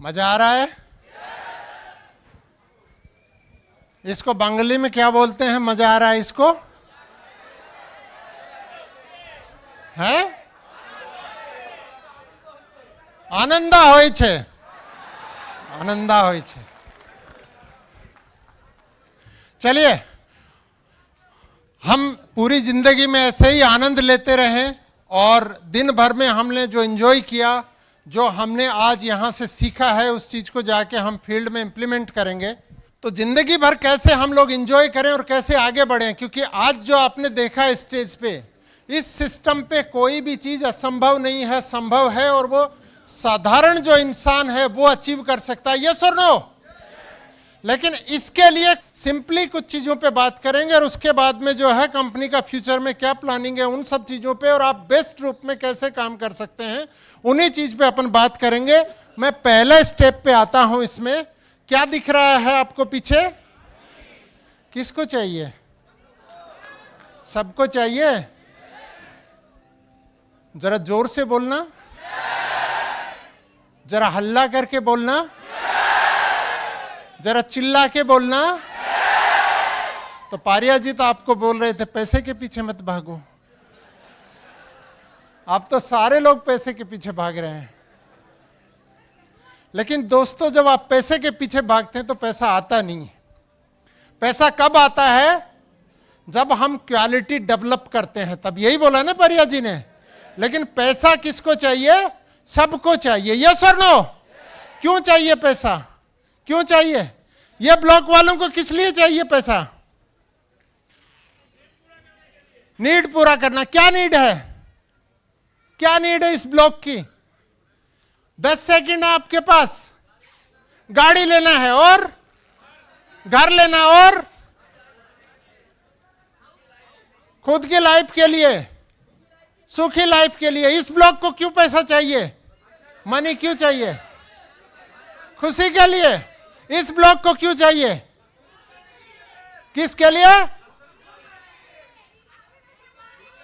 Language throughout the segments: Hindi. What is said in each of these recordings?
मजा आ रहा है? इसको बंगाली में क्या बोलते हैं? मजा आ रहा है इसको? है आनंदा होय छे, आनंदा होय छे। चलिए हम पूरी जिंदगी में ऐसे ही आनंद लेते रहें और दिन भर में हमने जो एंजॉय किया, जो हमने आज यहाँ से सीखा है, उस चीज को जाके हम फील्ड में इंप्लीमेंट करेंगे। तो जिंदगी भर कैसे हम लोग एंजॉय करें और कैसे आगे बढ़ें, क्योंकि आज जो आपने देखा है स्टेज पे, इस सिस्टम पे कोई भी चीज असंभव नहीं है, संभव है। और वो साधारण जो इंसान है वो अचीव कर सकता है। यस और नो? लेकिन इसके लिए सिंपली कुछ चीजों पे बात करेंगे और उसके बाद में जो है कंपनी का फ्यूचर में क्या प्लानिंग है उन सब चीजों पे, और आप बेस्ट रूप में कैसे काम कर सकते हैं उन्हीं चीज पे अपन बात करेंगे। मैं पहले स्टेप पे आता हूं। इसमें क्या दिख रहा है आपको पीछे? किसको चाहिए? सबको चाहिए? जरा जोर से बोलना, जरा हल्ला करके बोलना, जरा चिल्ला के बोलना। तो पारिया जी तो आपको बोल रहे थे पैसे के पीछे मत भागो। आप तो सारे लोग पैसे के पीछे भाग रहे हैं। लेकिन दोस्तों, जब आप पैसे के पीछे भागते हैं तो पैसा आता नहीं है। पैसा कब आता है? जब हम क्वालिटी डेवलप करते हैं, तब। यही बोला ना पारिया जी ने। लेकिन पैसा किसको चाहिए? सबको चाहिए। यस और नो? क्यों चाहिए पैसा? क्यों चाहिए? ये ब्लॉक वालों को किस लिए चाहिए पैसा? नीड पूरा करना। क्या नीड है? क्या नीड है इस ब्लॉक की? 10 सेकंड आपके पास। गाड़ी लेना है और घर लेना और खुद की लाइफ के लिए, सुखी लाइफ के लिए। इस ब्लॉक को क्यों पैसा चाहिए? मनी क्यों चाहिए? खुशी के लिए। इस ब्लॉक को क्यों चाहिए? किसके लिए?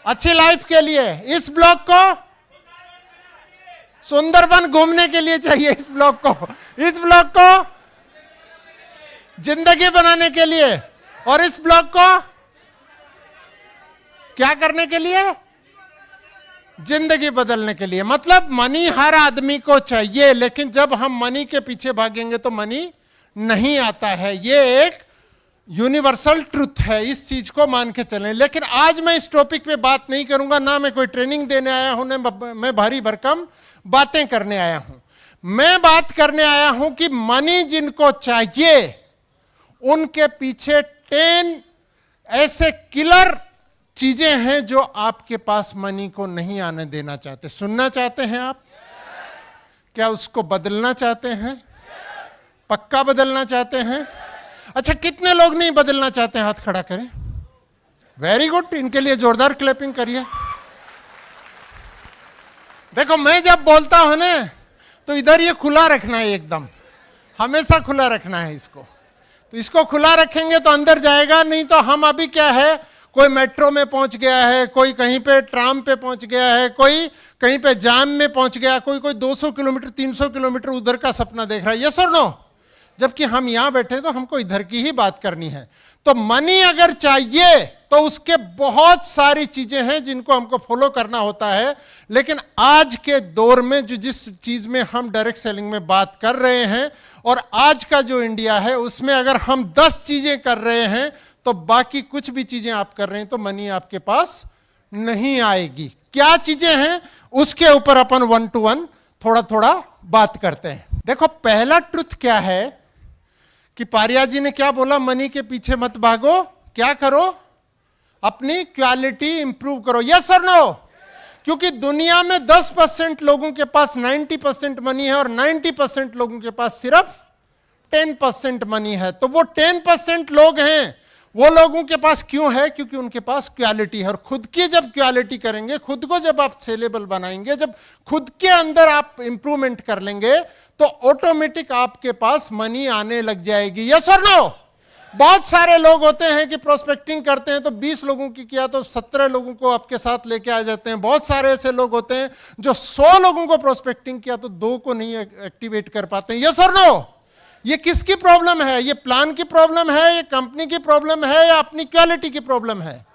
अच्छी लाइफ के लिए। इस ब्लॉक को सुंदरबन घूमने के लिए चाहिए। इस ब्लॉक को जिंदगी बनाने के लिए। और इस ब्लॉक को क्या करने के लिए? जिंदगी बदलने के लिए। मतलब मनी हर आदमी को चाहिए, लेकिन जब हम मनी के पीछे भागेंगे तो मनी नहीं आता है। ये एक यूनिवर्सल ट्रुथ है, इस चीज को मान के चलें। लेकिन आज मैं इस टॉपिक पे बात नहीं करूंगा, ना मैं कोई ट्रेनिंग देने आया हूं, ना मैं भारी भरकम बातें करने आया हूं। मैं बात करने आया हूं कि मनी जिनको चाहिए उनके पीछे 10 ऐसे किलर चीजें हैं जो आपके पास मनी को नहीं आने देना चाहते। सुनना चाहते हैं आप? क्या उसको बदलना चाहते हैं? पक्का बदलना चाहते हैं? अच्छा, कितने लोग नहीं बदलना चाहते हैं? हाथ खड़ा करें। वेरी गुड, इनके लिए जोरदार क्लैपिंग करिए। देखो, मैं जब बोलता हूं ना तो इधर ये खुला रखना है, एकदम हमेशा खुला रखना है इसको। तो इसको खुला रखेंगे तो अंदर जाएगा, नहीं तो हम अभी क्या है, कोई मेट्रो में पहुंच गया है, कोई कहीं पे ट्राम पे पहुंच गया है, कोई कहीं पे जाम में पहुंच गया, कोई 200 किलोमीटर 300 किलोमीटर उधर का सपना देख रहा है। यस और नो? जबकि हम यहां बैठे तो हमको इधर की ही बात करनी है। तो मनी अगर चाहिए तो उसके बहुत सारी चीजें हैं जिनको हमको फॉलो करना होता है। लेकिन आज के दौर में जो जिस चीज में हम डायरेक्ट सेलिंग में बात कर रहे हैं, और आज का जो इंडिया है उसमें अगर हम 10 चीजें कर रहे हैं तो बाकी कुछ भी चीजें आप कर रहे हैं तो मनी आपके पास नहीं आएगी। क्या चीजें हैं उसके ऊपर अपन 1 to 1 थोड़ा थोड़ा बात करते हैं। देखो, पहला ट्रुथ क्या है कि पारिया जी ने क्या बोला? मनी के पीछे मत भागो। क्या करो? अपनी क्वालिटी इंप्रूव करो। यस और नो? क्योंकि दुनिया में 10% लोगों के पास 90% मनी है और 90% लोगों के पास सिर्फ 10% मनी है। तो वो 10% लोग हैं, वो लोगों के पास क्यों है? क्योंकि उनके पास क्वालिटी है। और खुद की जब क्वालिटी करेंगे, खुद को जब आप सेलेबल बनाएंगे, जब खुद के अंदर आप इंप्रूवमेंट कर लेंगे तो ऑटोमेटिक आपके पास मनी आने लग जाएगी। यस और नो? बहुत सारे लोग होते हैं कि प्रोस्पेक्टिंग करते हैं तो 20 लोगों की किया तो 17 लोगों को आपके साथ लेके आ जाते हैं। बहुत सारे ऐसे लोग होते हैं जो 100 लोगों को प्रोस्पेक्टिंग किया तो 2 को नहीं एक्टिवेट कर पाते हैं। यस और नो? ये किसकी प्रॉब्लम है? ये प्लान की प्रॉब्लम है, ये कंपनी की प्रॉब्लम है, या अपनी क्वालिटी की प्रॉब्लम है?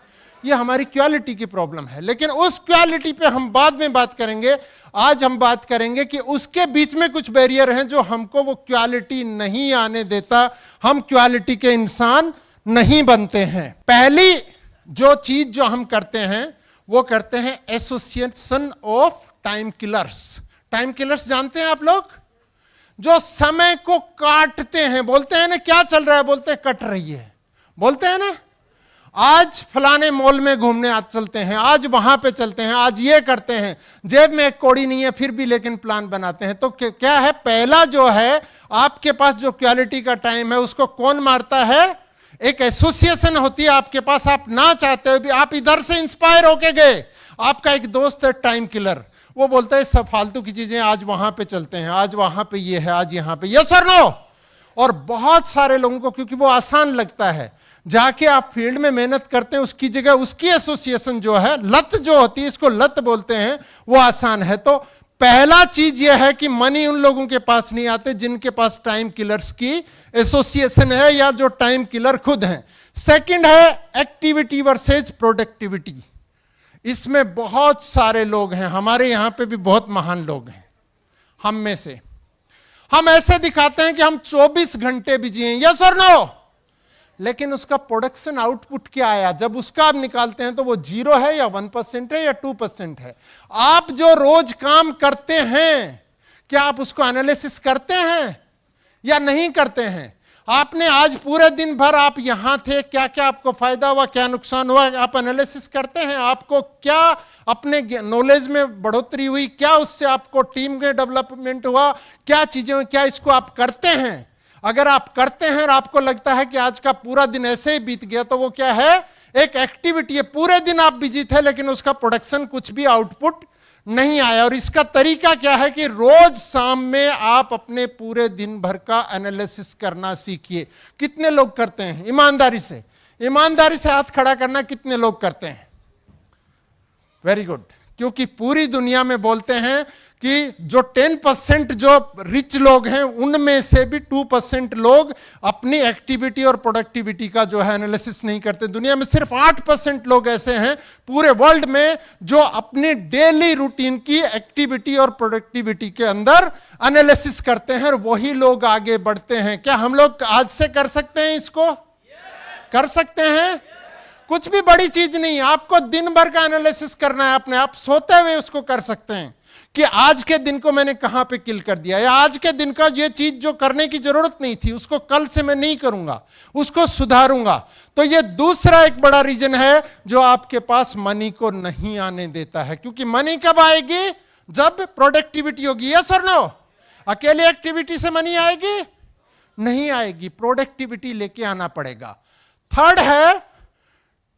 ये हमारी क्वालिटी की प्रॉब्लम है। लेकिन उस क्वालिटी पे हम बाद में बात करेंगे। आज हम बात करेंगे कि उसके बीच में कुछ बैरियर हैं जो हमको वो क्वालिटी नहीं आने देता, हम क्वालिटी के इंसान नहीं बनते हैं। पहली जो चीज जो हम करते हैं वो करते हैं association of time killers. Time killers जानते हैं आप लोग? जो समय को काटते हैं। बोलते हैं ना क्या चल रहा है, बोलते हैं कट रही है। बोलते हैं ना आज फलाने मॉल में घूमने आज चलते हैं, आज वहां पे चलते हैं, आज ये करते हैं। जेब में एक कौड़ी नहीं है फिर भी लेकिन प्लान बनाते हैं। तो क्या है, पहला जो है आपके पास जो क्वालिटी का टाइम है उसको कौन मारता है? एक एसोसिएशन होती है आपके पास, आप ना चाहते हो भी, आप इधर से इंस्पायर होके गए, आपका एक दोस्त है टाइम किलर, वो बोलता है सब फालतू की चीजें, आज वहां पे चलते हैं, आज वहां पे ये है, आज यहां पे। यस और नो? और बहुत सारे लोगों को क्योंकि वो आसान लगता है, जाके आप फील्ड में मेहनत करते हैं, उसकी जगह उसकी एसोसिएशन जो है, लत जो होती है, इसको लत बोलते हैं, वो आसान है। तो पहला चीज यह है कि मनी उन लोगों के पास नहीं आते जिनके पास टाइम किलर्स की एसोसिएशन है या जो टाइम किलर खुद हैं। सेकंड है एक्टिविटी वर्सेज प्रोडक्टिविटी। इसमें बहुत सारे लोग हैं, हमारे यहां पे भी बहुत महान लोग हैं। हम में से हम ऐसे दिखाते हैं कि हम 24 घंटे बिजी हैं। यस और नो? लेकिन उसका प्रोडक्शन आउटपुट क्या आया, जब उसका आप निकालते हैं तो वो 0 है या 1% है या 2% है। आप जो रोज काम करते हैं क्या आप उसको एनालिसिस करते हैं या नहीं करते हैं? आपने आज पूरे दिन भर आप यहां थे, क्या क्या आपको फायदा हुआ, क्या नुकसान हुआ, आप एनालिसिस करते हैं? आपको क्या अपने नॉलेज में बढ़ोतरी हुई, क्या उससे आपको टीम में डेवलपमेंट हुआ, क्या चीजें हुई, क्या इसको आप करते हैं? अगर आप करते हैं और आपको लगता है कि आज का पूरा दिन ऐसे ही बीत गया, तो वो क्या है? एक एक्टिविटी है। पूरे दिन आप बिजी थे लेकिन उसका प्रोडक्शन कुछ भी आउटपुट नहीं आया। और इसका तरीका क्या है कि रोज शाम में आप अपने पूरे दिन भर का एनालिसिस करना सीखिए। कितने लोग करते हैं? ईमानदारी से हाथ खड़ा करना, कितने लोग करते हैं? Very good. क्योंकि पूरी दुनिया में बोलते हैं कि जो 10% जो रिच लोग हैं उनमें से भी 2% लोग अपनी एक्टिविटी और प्रोडक्टिविटी का जो है एनालिसिस नहीं करते। दुनिया में सिर्फ 8% लोग ऐसे हैं पूरे वर्ल्ड में जो अपनी डेली रूटीन की एक्टिविटी और प्रोडक्टिविटी के अंदर एनालिसिस करते हैं, और वही लोग आगे बढ़ते हैं। क्या हम लोग आज से कर सकते हैं इसको? कर सकते हैं। कुछ भी बड़ी चीज नहीं, आपको दिन भर का एनालिसिस करना है अपने। आप सोते हुए उसको कर सकते हैं कि आज के दिन को मैंने कहां पे किल कर दिया, या आज के दिन का ये चीज जो करने की जरूरत नहीं थी उसको कल से मैं नहीं करूंगा, उसको सुधारूंगा। तो ये दूसरा एक बड़ा रीजन है जो आपके पास मनी को नहीं आने देता है। क्योंकि मनी कब आएगी? जब प्रोडक्टिविटी होगी। यस और नो? अकेले एक्टिविटी से मनी आएगी? नहीं आएगी, प्रोडक्टिविटी लेके आना पड़ेगा। थर्ड है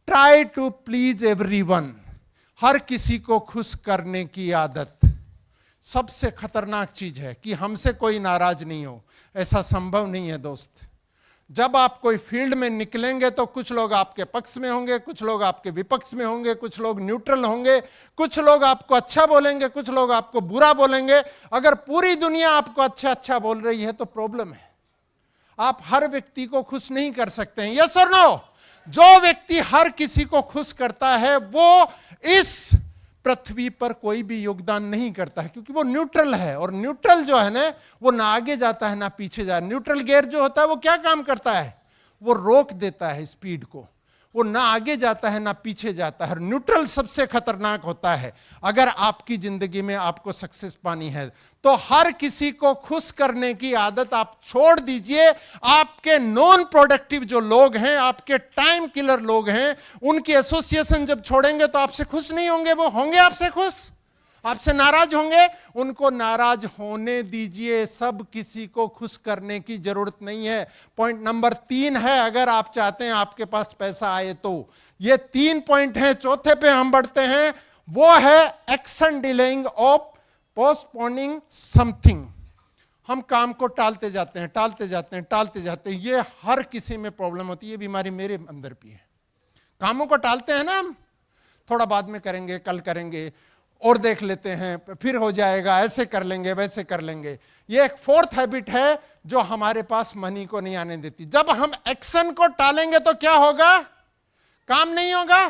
ट्राई टू प्लीज एवरीवन। हर किसी को खुश करने की आदत सबसे खतरनाक चीज है कि हमसे कोई नाराज नहीं हो। ऐसा संभव नहीं है दोस्त। जब आप कोई फील्ड में निकलेंगे तो कुछ लोग आपके पक्ष में होंगे, कुछ लोग आपके विपक्ष में होंगे, कुछ लोग न्यूट्रल होंगे, कुछ लोग आपको अच्छा बोलेंगे, कुछ लोग आपको बुरा बोलेंगे। अगर पूरी दुनिया आपको अच्छा अच्छा बोल रही है तो प्रॉब्लम है। आप हर व्यक्ति को खुश नहीं कर सकते हैं। यस और नो? जो व्यक्ति हर किसी को खुश करता है वो इस पृथ्वी पर कोई भी योगदान नहीं करता है, क्योंकि वो न्यूट्रल है। और न्यूट्रल जो है ना, वो ना आगे जाता है ना पीछे जाता है। न्यूट्रल गियर जो होता है वो क्या काम करता है? वो रोक देता है स्पीड को। वो ना आगे जाता है ना पीछे जाता है। न्यूट्रल सबसे खतरनाक होता है। अगर आपकी जिंदगी में आपको सक्सेस पानी है तो हर किसी को खुश करने की आदत आप छोड़ दीजिए। आपके नॉन प्रोडक्टिव जो लोग हैं, आपके टाइम किलर लोग हैं, उनकी एसोसिएशन जब छोड़ेंगे तो आपसे खुश नहीं होंगे। वो होंगे आपसे खुश? आपसे नाराज होंगे? उनको नाराज होने दीजिए। सब किसी को खुश करने की जरूरत नहीं है। पॉइंट नंबर 3 है, अगर आप चाहते हैं आपके पास पैसा आए तो। ये 3 पॉइंट हैं। चौथे पे हम बढ़ते हैं, वो है action delaying of postponing something. हम काम को टालते जाते हैं, टालते जाते हैं, टालते जाते हैं। ये हर किसी में प्रॉब्लम होती है, ये बीमारी मेरे अंदर भी है। कामों को टालते हैं ना हम, थोड़ा बाद में करेंगे, कल करेंगे, और देख लेते हैं, फिर हो जाएगा, ऐसे कर लेंगे, वैसे कर लेंगे। ये एक फोर्थ हैबिट है जो हमारे पास मनी को नहीं आने देती। जब हम एक्शन को टालेंगे तो क्या होगा? काम नहीं होगा,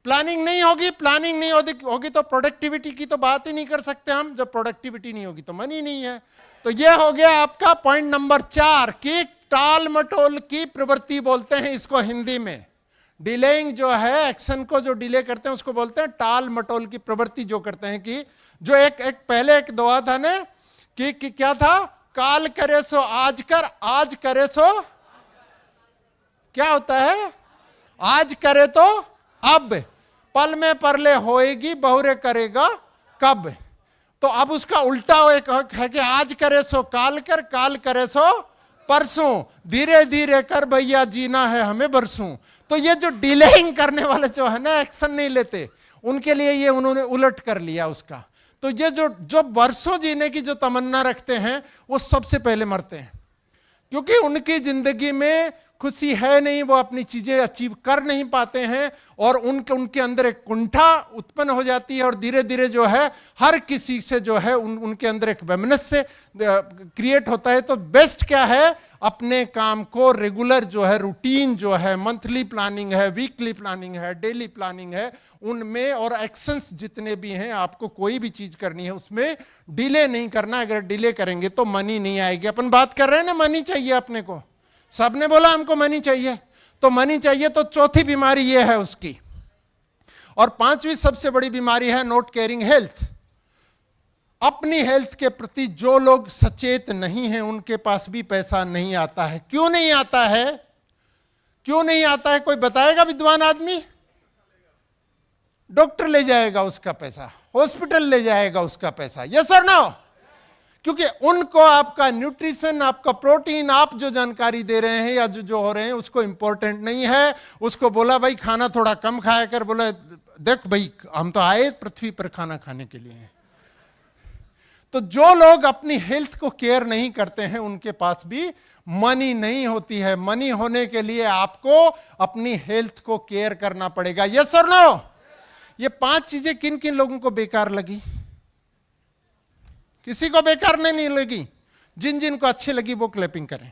प्लानिंग नहीं होगी। प्लानिंग नहीं होगी तो प्रोडक्टिविटी की तो बात ही नहीं कर सकते हम। जब प्रोडक्टिविटी नहीं होगी तो मनी नहीं है। तो ये हो गया आपका पॉइंट नंबर 4 कि टाल मटोल की प्रवृत्ति बोलते हैं इसको हिंदी में। डिलेइंग जो है, एक्शन को जो डिले करते हैं उसको बोलते हैं टाल मटोल की प्रवृत्ति। जो करते हैं कि जो एक पहले एक दुआ था ना कि क्या था? काल करे सो आज कर, आज करे सो क्या होता है? आज करे तो अब, पल में परले होएगी, बहुरे करेगा कब। तो अब उसका उल्टा एक है कि आज करे सो काल कर, काल करे सो परसों, धीरे धीरे कर भैया जीना है हमें बरसों। तो ये जो डिलेइंग करने वाले जो है ना, एक्शन नहीं लेते, उनके लिए ये उन्होंने उलट कर लिया उसका। तो ये जो बरसों जीने की जो तमन्ना रखते हैं वो सबसे पहले मरते हैं, क्योंकि उनकी जिंदगी में खुशी है नहीं, वो अपनी चीजें अचीव कर नहीं पाते हैं, और उनके अंदर एक कुंठा उत्पन्न हो जाती है, और धीरे धीरे जो है हर किसी से जो है उनके अंदर एक वैमनस्य क्रिएट होता है। तो बेस्ट क्या है? अपने काम को रेगुलर जो है, रूटीन जो है, मंथली प्लानिंग है, वीकली प्लानिंग है, डेली प्लानिंग है, उनमें और एक्शंस जितने भी हैं, आपको कोई भी चीज करनी है उसमें डिले नहीं करना। अगर डिले करेंगे तो मनी नहीं आएगी। अपन बात कर रहे हैं ना, मनी चाहिए अपने को, सबने बोला हमको मनी चाहिए, तो मनी चाहिए। तो चौथी बीमारी ये है उसकी। और पांचवी सबसे बड़ी बीमारी है नॉट केयरिंग हेल्थ। अपनी हेल्थ के प्रति जो लोग सचेत नहीं हैं उनके पास भी पैसा नहीं आता है। क्यों नहीं आता है? क्यों नहीं आता है? कोई बताएगा? विद्वान आदमी? डॉक्टर ले जाएगा उसका पैसा, हॉस्पिटल ले जाएगा उसका पैसा, यस और नो? क्योंकि उनको आपका न्यूट्रिशन, आपका प्रोटीन, आप जो जानकारी दे रहे हैं या जो हो रहे हैं उसको इंपॉर्टेंट नहीं है। उसको बोला भाई खाना थोड़ा कम खाया कर, बोला देख भाई हम तो आए पृथ्वी पर खाना खाने के लिए। तो जो लोग अपनी हेल्थ को केयर नहीं करते हैं उनके पास भी मनी नहीं होती है। मनी होने के लिए आपको अपनी हेल्थ को केयर करना पड़ेगा, यस और नो? ये 5 चीजें किन किन लोगों को बेकार लगी? किसी को बेकार नहीं लगी। जिन जिन को अच्छी लगी वो क्लैपिंग करें।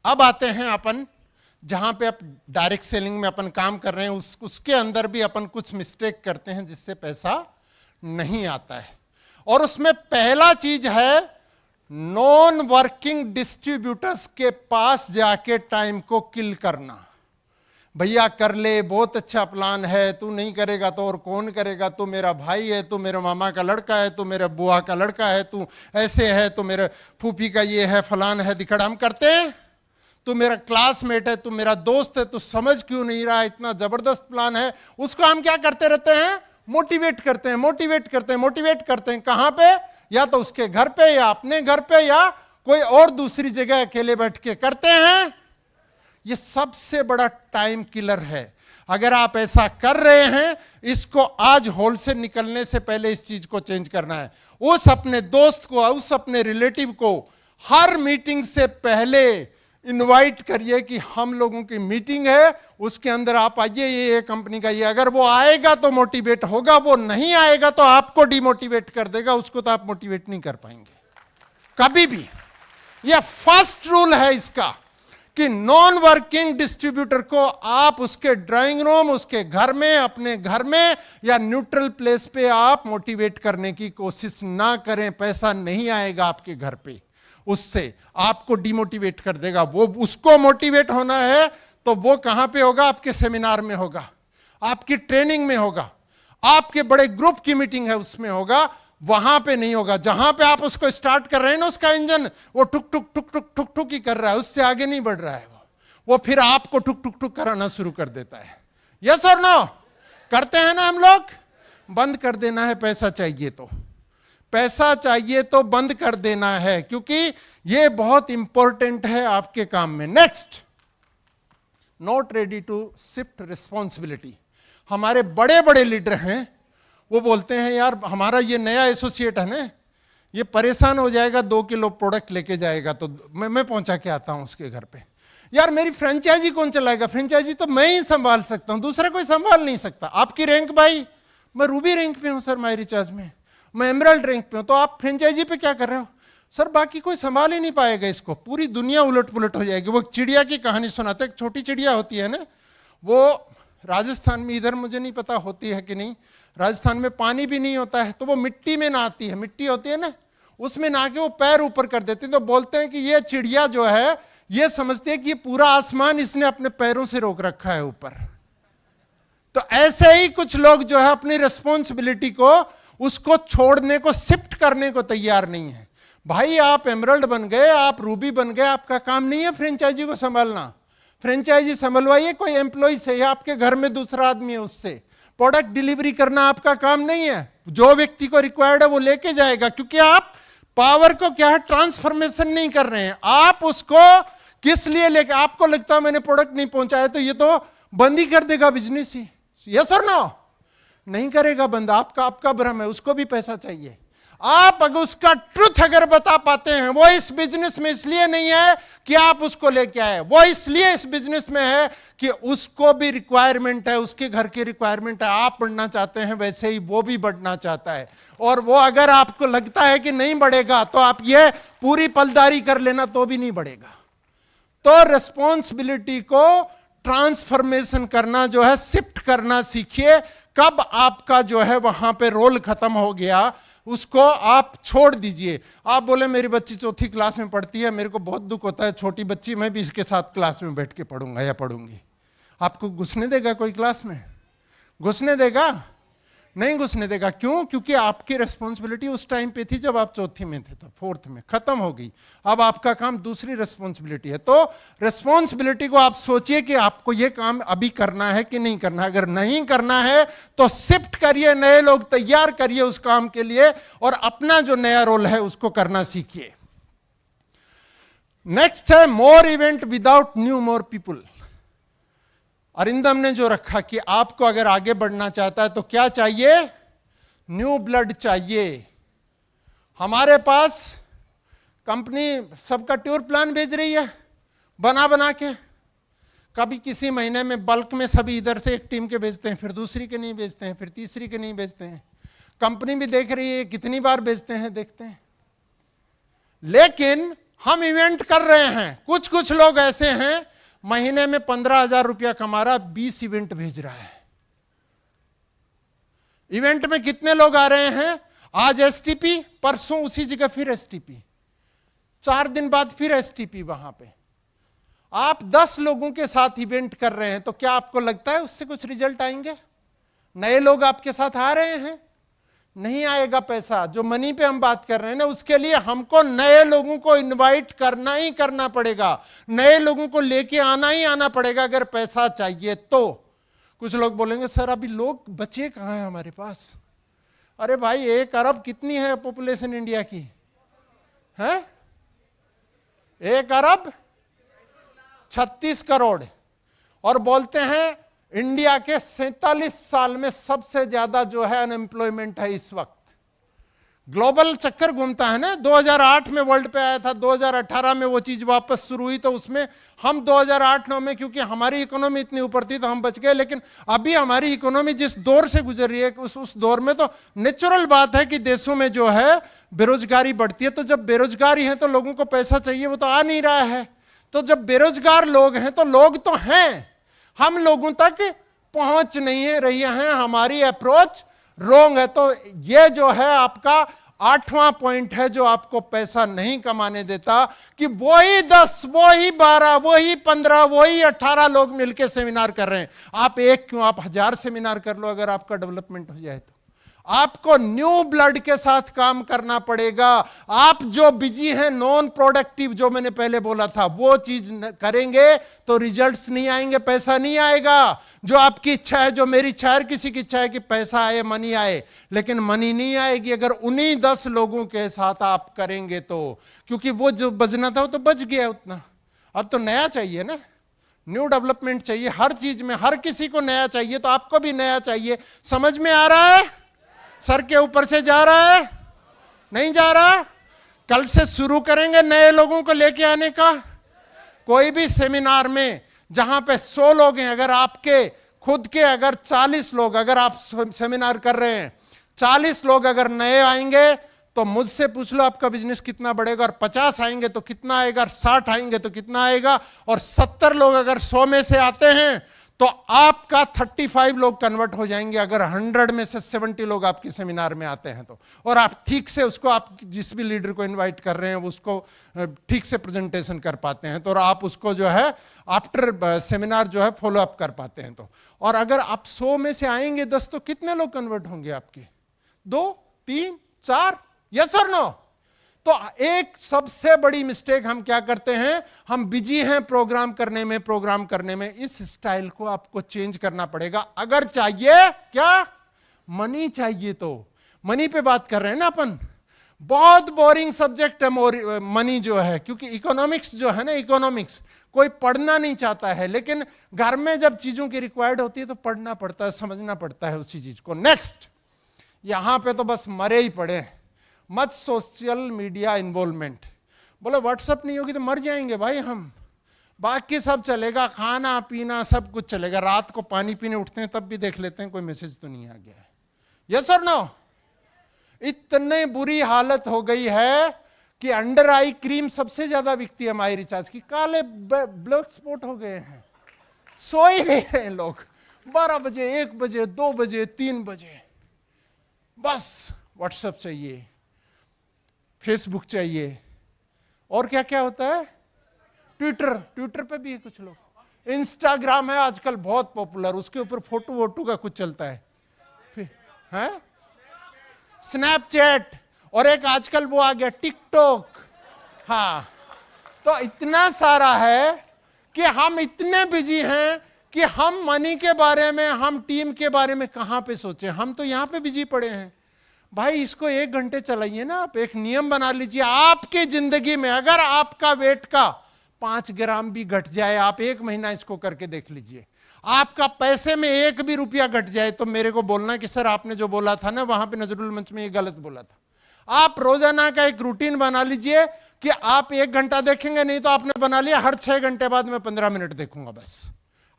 अब आते हैं अपन जहां पे आप डायरेक्ट सेलिंग में अपन काम कर रहे हैं, उसके अंदर भी अपन कुछ मिस्टेक करते हैं जिससे पैसा नहीं आता है। और उसमें पहला चीज है नॉन वर्किंग डिस्ट्रीब्यूटर्स के पास जाके टाइम को किल करना। भैया कर ले, बहुत अच्छा प्लान है, तू नहीं करेगा तो और कौन करेगा, तू मेरा भाई है, तू मेरे मामा का लड़का है, तू मेरे बुआ का लड़का है, तू ऐसे है, तू मेरे फूफी का ये है, फलान है, दिखड़ा। हम करते हैं। तू मेरा क्लासमेट है, तू मेरा दोस्त है, तू समझ क्यों नहीं रहा, इतना जबरदस्त प्लान है। उसको हम क्या करते रहते हैं? मोटिवेट करते हैं, मोटिवेट करते हैं, मोटिवेट करते हैं। कहां पे? या तो उसके घर पे, या अपने घर पे, या कोई और दूसरी जगह अकेले बैठ के करते हैं। ये सबसे बड़ा टाइम किलर है। अगर आप ऐसा कर रहे हैं, इसको आज होल से निकलने से पहले इस चीज को चेंज करना है। उस अपने दोस्त को, उस अपने रिलेटिव को हर मीटिंग से पहले इनवाइट करिए कि हम लोगों की मीटिंग है, उसके अंदर आप आइए, ये कंपनी का ये। अगर वो आएगा तो मोटिवेट होगा, वो नहीं आएगा तो आपको डिमोटिवेट कर देगा, उसको तो आप मोटिवेट नहीं कर पाएंगे कभी भी। यह फर्स्ट रूल है इसका कि नॉन वर्किंग डिस्ट्रीब्यूटर को आप उसके ड्राइंग रूम, उसके घर में, अपने घर में या न्यूट्रल प्लेस पे आप मोटिवेट करने की कोशिश ना करें। पैसा नहीं आएगा आपके घर पे, उससे आपको डिमोटिवेट कर देगा। वो उसको मोटिवेट होना है तो वो कहां पे होगा? आपके सेमिनार में होगा, आपकी ट्रेनिंग में होगा, आपके बड़े ग्रुप की मीटिंग है उसमें होगा, वहां पे नहीं होगा। जहां पे आप उसको स्टार्ट कर रहे हैं ना, उसका इंजन वो टुक टुक टुक टुक टुक टुक ही कर रहा है, उससे आगे नहीं बढ़ रहा है। वो फिर आपको टुक टुक टुक कराना शुरू कर देता है। यस और नो? करते हैं ना हम लोग? बंद कर देना है। पैसा चाहिए तो, पैसा चाहिए तो बंद कर देना है, क्योंकि ये बहुत इंपॉर्टेंट है आपके काम में। Next, not ready to shift responsibility. हमारे बड़े बड़े लीडर हैं, वो बोलते हैं यार हमारा ये नया एसोसिएट है ना, ये परेशान हो जाएगा, 2 किलो प्रोडक्ट लेके जाएगा तो मैं पहुंचा के आता हूं उसके घर पे। यार मेरी फ्रेंचाइजी कौन चलाएगा? फ्रेंचाइजी तो मैं ही संभाल सकता हूं, दूसरा कोई संभाल नहीं सकता। आपकी रैंक भाई, मैं रूबी रैंक पे हूं सर, माई रिचार्ज में मैं एमराल्ड रैंक पे हूं, तो आप फ्रेंचाइजी पे क्या कर रहे हो? सर बाकी कोई संभाल ही नहीं पाएगा इसको, पूरी दुनिया उलट पुलट हो जाएगी। वो चिड़िया की कहानी सुनाते, एक छोटी चिड़िया होती है ना, वो राजस्थान में, इधर मुझे नहीं पता होती है कि नहीं, राजस्थान में पानी भी नहीं होता है, तो वो मिट्टी में नहाती है, मिट्टी होती है ना, उसमें नहा के वो पैर ऊपर कर देते हैं। तो बोलते हैं कि ये चिड़िया जो है ये समझती है कि ये पूरा आसमान इसने अपने पैरों से रोक रखा है ऊपर। तो ऐसे ही कुछ लोग जो है अपनी रिस्पॉन्सिबिलिटी को, उसको छोड़ने को, शिफ्ट करने को तैयार नहीं है। भाई आप एमराल्ड बन गए, आप रूबी बन गए, आपका काम नहीं है फ्रेंचाइजी को संभालना। फ्रेंचाइजी संभलवाइए कोई एम्प्लॉय से, या आपके घर में दूसरा आदमी है उससे। प्रोडक्ट डिलीवरी करना आपका काम नहीं है, जो व्यक्ति को रिक्वायर्ड है वो लेके जाएगा, क्योंकि आप पावर को क्या है, ट्रांसफॉर्मेशन नहीं कर रहे हैं। आप उसको किस लिए लेके, आपको लगता है मैंने प्रोडक्ट नहीं पहुंचाया तो ये तो बंद ही कर देगा बिजनेस ही, यस और नो? नहीं करेगा बंद, आपका भ्रम है, उसको भी पैसा चाहिए। आप अगर उसका ट्रुथ अगर बता पाते हैं, वो इस बिजनेस में इसलिए नहीं है कि आप उसको लेके आए, वो इसलिए इस बिजनेस में है कि उसको भी रिक्वायरमेंट है, उसके घर की रिक्वायरमेंट है। आप बढ़ना चाहते हैं वैसे ही वो भी बढ़ना चाहता है, और वो अगर आपको लगता है कि नहीं बढ़ेगा तो आप ये पूरी पलदारी कर लेना तो भी नहीं बढ़ेगा। तो रिस्पॉन्सिबिलिटी को ट्रांसफॉर्मेशन करना जो है, शिफ्ट करना सीखिए। कब आपका जो है वहां पे रोल खत्म हो गया, उसको आप छोड़ दीजिए। आप बोले मेरी बच्ची 4th क्लास में पढ़ती है, मेरे को बहुत दुख होता है, छोटी बच्ची, मैं भी इसके साथ क्लास में बैठ के पढ़ूंगा या पढ़ूंगी। आपको घुसने देगा कोई क्लास में? घुसने देगा? नहीं घुसने देगा। क्यों? क्योंकि आपकी रिस्पॉन्सिबिलिटी उस टाइम पे थी जब आप 4th में थे, तो 4th में खत्म हो गई। अब आपका काम दूसरी रिस्पॉन्सिबिलिटी है। तो रिस्पॉन्सिबिलिटी को आप सोचिए कि आपको ये काम अभी करना है कि नहीं करना है। अगर नहीं करना है तो शिफ्ट करिए, नए लोग तैयार करिए उस काम के लिए, और अपना जो नया रोल है उसको करना सीखिए। नेक्स्ट है मोर इवेंट विदाउट न्यू मोर पीपुल। अरिंदम ने जो रखा कि आपको अगर आगे बढ़ना चाहता है तो क्या चाहिए? न्यू ब्लड चाहिए। हमारे पास कंपनी सबका टूर प्लान भेज रही है बना के, कभी किसी महीने में बल्क में सभी इधर से एक टीम के भेजते हैं, फिर दूसरी के नहीं भेजते हैं, फिर तीसरी के नहीं भेजते हैं। कंपनी भी देख रही है कितनी बार भेजते हैं, देखते हैं। लेकिन हम इवेंट कर रहे हैं। कुछ लोग ऐसे हैं महीने में 15,000 रुपया कमा रहा, 20 इवेंट भेज रहा है। इवेंट में कितने लोग आ रहे हैं? आज एसटीपी, परसों उसी जगह फिर एसटीपी, 4 दिन बाद फिर एसटीपी। वहां पे आप 10 लोगों के साथ इवेंट कर रहे हैं, तो क्या आपको लगता है उससे कुछ रिजल्ट आएंगे? नए लोग आपके साथ आ रहे हैं? नहीं आएगा पैसा। जो मनी पे हम बात कर रहे हैं ना, उसके लिए हमको नए लोगों को इनवाइट करना ही करना पड़ेगा, नए लोगों को लेके आना ही आना पड़ेगा अगर पैसा चाहिए तो। कुछ लोग बोलेंगे सर अभी लोग बचे कहां हैं हमारे पास? अरे भाई 1 अरब कितनी है पॉपुलेशन इंडिया की? है 1 अरब 36 करोड़। और बोलते हैं इंडिया के 47 साल में सबसे ज्यादा जो है अनएम्प्लॉयमेंट है इस वक्त। ग्लोबल चक्कर घूमता है ना, 2008 में वर्ल्ड पे आया था, 2018 में वो चीज वापस शुरू हुई, तो उसमें हम 2008-9 में क्योंकि हमारी इकोनॉमी इतनी ऊपर थी तो हम बच गए। लेकिन अभी हमारी इकोनॉमी जिस दौर से गुजर रही है, उस दौर में तो नेचुरल बात है कि देशों में जो है बेरोजगारी बढ़ती है। तो जब बेरोजगारी है तो लोगों को पैसा चाहिए, वो तो आ नहीं रहा है। तो जब बेरोजगार लोग हैं तो लोग तो हैं, हम लोगों तक पहुंच नहीं है रही है, हमारी अप्रोच रोंग है। तो ये जो है आपका 8वां पॉइंट है जो आपको पैसा नहीं कमाने देता, कि वही 10, वही 12, वही 15, वही 18 लोग मिलकर सेमिनार कर रहे हैं। आप एक क्यों, आप 1000 सेमिनार कर लो अगर आपका डेवलपमेंट हो जाए तो। आपको न्यू ब्लड के साथ काम करना पड़ेगा। आप जो बिजी हैं, नॉन प्रोडक्टिव, जो मैंने पहले बोला था, वो चीज करेंगे तो रिजल्ट्स नहीं आएंगे, पैसा नहीं आएगा। जो आपकी इच्छा है, जो मेरी इच्छा है, किसी की इच्छा है कि पैसा आए, मनी आए, लेकिन मनी नहीं आएगी अगर उन्हीं 10 लोगों के साथ आप करेंगे तो। क्योंकि वो जो बजना था वो तो बच गया उतना, अब तो नया चाहिए ना। न्यू डेवलपमेंट चाहिए हर चीज में, हर किसी को नया चाहिए, तो आपको भी नया चाहिए। समझ में आ रहा है? सर के ऊपर से जा रहा है? नहीं जा रहा? कल से शुरू करेंगे नए लोगों को लेके आने का। कोई भी सेमिनार में जहां पे 100 लोग हैं, अगर आपके खुद के अगर 40 लोग, अगर आप सेमिनार कर रहे हैं, 40 लोग अगर नए आएंगे तो मुझसे पूछ लो आपका बिजनेस कितना बढ़ेगा, और 50 आएंगे तो कितना आएगा, और 60 आएंगे तो कितना आएगा, और 70 लोग अगर 100 में से आते हैं तो आपका 35 लोग कन्वर्ट हो जाएंगे, अगर 100 में से 70 लोग आपके सेमिनार में आते हैं तो। और आप ठीक से उसको, आप जिस भी लीडर को इनवाइट कर रहे हैं उसको ठीक से प्रेजेंटेशन कर पाते हैं तो, और आप उसको जो है आफ्टर सेमिनार जो है फॉलो अप कर पाते हैं तो। और अगर आप 100 में से आएंगे 10 तो कितने लोग कन्वर्ट होंगे आपके? 2, 3, 4? यस और नो? तो एक सबसे बड़ी मिस्टेक हम क्या करते हैं, हम बिजी हैं प्रोग्राम करने में। इस स्टाइल को आपको चेंज करना पड़ेगा। अगर चाहिए क्या, मनी चाहिए, तो मनी पे बात कर रहे हैं ना अपन। बहुत बोरिंग सब्जेक्ट है मनी जो है, क्योंकि इकोनॉमिक्स जो है ना, इकोनॉमिक्स कोई पढ़ना नहीं चाहता है, लेकिन घर में जब चीजों की रिक्वायर्ड होती है तो पढ़ना पड़ता है, समझना पड़ता है उसी चीज को। नेक्स्ट, यहां पे तो बस मरे ही पड़े। मत सोशल मीडिया इन्वॉल्वमेंट। बोले व्हाट्सएप नहीं होगी तो मर जाएंगे भाई हम, बाकी सब चलेगा, खाना पीना सब कुछ चलेगा। रात को पानी पीने उठते हैं तब भी देख लेते हैं कोई मैसेज तो नहीं आ गया है। यस और नो? इतने बुरी हालत हो गई है कि अंडर आई क्रीम सबसे ज्यादा बिकती है माई रिचार्ज की, काले ब्लैक स्पॉट हो गए हैं, सो ही नहीं रहे लोग। 12 बजे, 1 बजे, 2 बजे, 3 बजे बस व्हाट्सएप चाहिए, फेसबुक चाहिए, और क्या क्या होता है, ट्विटर पे भी है कुछ लोग, इंस्टाग्राम है आजकल बहुत पॉपुलर, उसके ऊपर फोटो वोटो का कुछ चलता है, फिर है स्नैपचैट, और एक आजकल वो आ गया टिकटॉक। हाँ, तो इतना सारा है कि हम इतने बिजी हैं कि हम मनी के बारे में, हम टीम के बारे में कहां पे सोचें। हम तो यहां पे बिजी पड़े हैं। भाई इसको 1 घंटे चलाइए ना आप, एक नियम बना लीजिए आपकी जिंदगी में। अगर आपका वेट का 5 ग्राम भी घट जाए, आप 1 महीना इसको करके देख लीजिए, आपका पैसे में 1 भी रुपया घट जाए तो मेरे को बोलना कि सर आपने जो बोला था ना वहां पे नजरुल मंच में ये गलत बोला था। आप रोजाना का एक रूटीन बना लीजिए कि आप 1 घंटा देखेंगे, नहीं तो आपने बना लिया हर 6 घंटे बाद मैं 15 मिनट देखूंगा, बस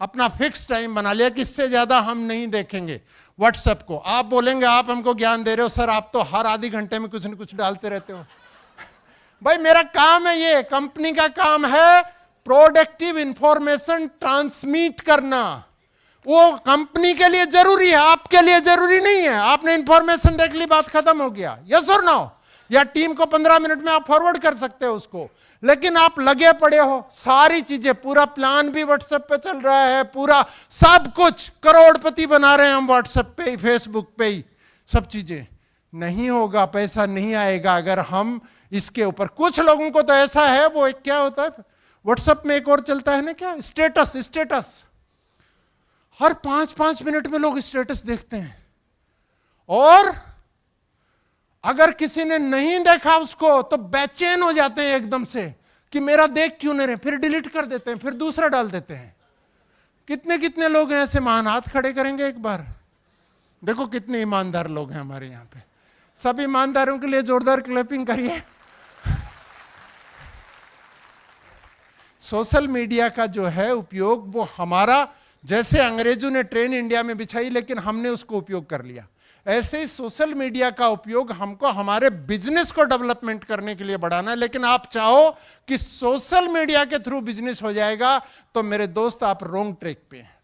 अपना फिक्स टाइम बना लिया कि इससे ज्यादा हम नहीं देखेंगे व्हाट्सएप को। आप बोलेंगे आप हमको ज्ञान दे रहे हो सर, आप तो हर आधे घंटे में कुछ न कुछ डालते रहते हो। भाई मेरा काम है, ये कंपनी का काम है प्रोडक्टिव इंफॉर्मेशन ट्रांसमिट करना। वो कंपनी के लिए जरूरी है, आपके लिए जरूरी नहीं है। आपने इंफॉर्मेशन देख ली, बात खत्म हो गया। यस और नो? या टीम को 15 मिनट में आप फॉरवर्ड कर सकते हो उसको, लेकिन आप लगे पड़े हो सारी चीजें, पूरा प्लान भी व्हाट्सएप पे चल रहा है, पूरा सब कुछ करोड़पति बना रहे हैं हम व्हाट्सएप पे ही, फेसबुक पे ही, सब चीजें। नहीं होगा, पैसा नहीं आएगा अगर हम इसके ऊपर। कुछ लोगों को तो ऐसा है, वो एक क्या होता है व्हाट्सएप में, एक और चलता है ना क्या, स्टेटस। हर 5-5 मिनट में लोग स्टेटस देखते हैं, और अगर किसी ने नहीं देखा उसको तो बेचैन हो जाते हैं एकदम से कि मेरा देख क्यों नहीं रहे, फिर डिलीट कर देते हैं, फिर दूसरा डाल देते हैं। कितने कितने लोग हैं ऐसे, महान हाथ खड़े करेंगे एक बार। देखो कितने ईमानदार लोग हैं हमारे यहाँ पे। सब ईमानदारों के लिए जोरदार क्लैपिंग करिए। सोशल मीडिया का जो है उपयोग, वो हमारा, जैसे अंग्रेजों ने ट्रेन इंडिया में बिछाई लेकिन हमने उसको उपयोग कर लिया, ऐसे ही सोशल मीडिया का उपयोग हमको हमारे बिजनेस को डेवलपमेंट करने के लिए बढ़ाना है। लेकिन आप चाहो कि सोशल मीडिया के थ्रू बिजनेस हो जाएगा तो मेरे दोस्त आप रॉन्ग ट्रैक पे हैं।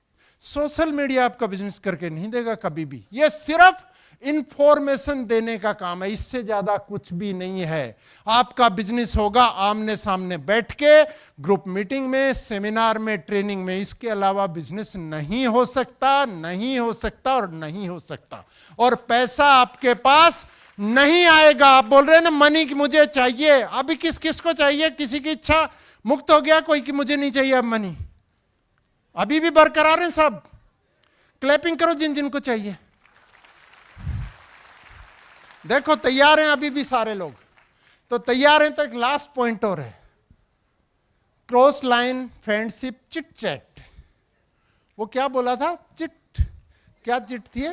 सोशल मीडिया आपका बिजनेस करके नहीं देगा कभी भी। यह सिर्फ इंफॉर्मेशन देने का काम है, इससे ज्यादा कुछ भी नहीं है। आपका बिजनेस होगा आमने सामने बैठ के, ग्रुप मीटिंग में, सेमिनार में, ट्रेनिंग में। इसके अलावा बिजनेस नहीं हो सकता, नहीं हो सकता और नहीं हो सकता। और पैसा आपके पास नहीं आएगा। आप बोल रहे हैं ना मनी की मुझे चाहिए, अभी किस किस को चाहिए? किसी की इच्छा मुक्त हो गया कोई कि मुझे नहीं चाहिए अब मनी? अभी भी बरकरार है सब। क्लैपिंग करो जिन जिनको चाहिए। देखो तैयार हैं अभी भी सारे लोग, तो तैयार हैं। तो एक लास्ट पॉइंट और है, cross line friendship chit chat. वो क्या बोला था? चिट, क्या चिट थी?